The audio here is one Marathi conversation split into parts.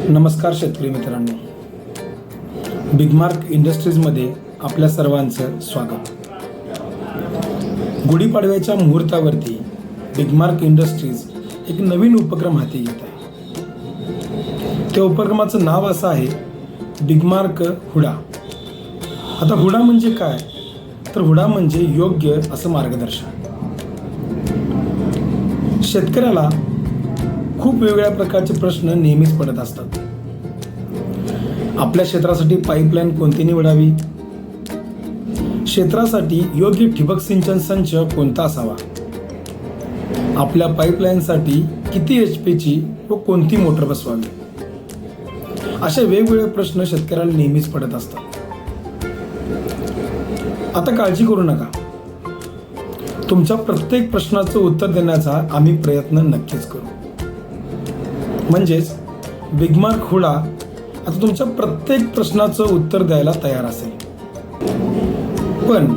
नमस्कार शेतकरी मित्रांनो, बिगमार्क इंडस्ट्रीजमध्ये आपल्या सर्वांचं स्वागत. गुढीपाडव्याच्या मुहूर्तावरती बिगमार्क इंडस्ट्रीज एक नवीन उपक्रम हाती घेत आहे. त्या उपक्रमाचं नाव असं आहे बिगमार्क हुडा. आता हुडा म्हणजे काय, तर हुडा म्हणजे योग्य असं मार्गदर्शन. शेतकऱ्याला खूप वेगवेगळ्या प्रकारचे प्रश्न नेहमीच पडत असतात. आपल्या क्षेत्रासाठी पाईपलाईन कोणती निवडावी, क्षेत्रासाठी योग्य ठिबक सिंचन संच कोणता असावा, आपल्या पाईपलाईनसाठी किती HP ची व कोणती मोटर बसवावी, असे वेगवेगळे प्रश्न शेतकऱ्याला नेहमीच पडत असतात. आता काळजी करू नका, तुमच्या प्रत्येक प्रश्नाचं उत्तर देण्याचा आम्ही प्रयत्न नक्कीच करू. म्हणजेच बिगमार्क हुडा आता तुमच्या प्रत्येक प्रश्नाचं उत्तर द्यायला तयार असेल. पण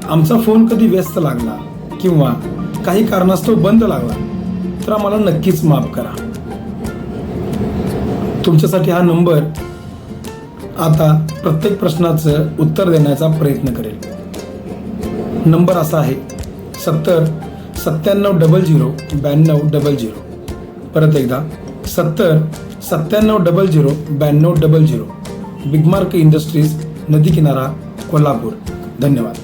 आमचा फोन कधी व्यस्त लागला किंवा काही कारणास्तव बंद लागला तर आम्हाला नक्कीच माफ करा. तुमच्यासाठी हा नंबर आता प्रत्येक प्रश्नाचं उत्तर देण्याचा प्रयत्न करेल. नंबर असा आहे 70 97 00 92 00. परत एकदा 70 97 00 92 00. बिगमार्क इंडस्ट्रीज, नदी किनारा, कोल्हापूर. धन्यवाद.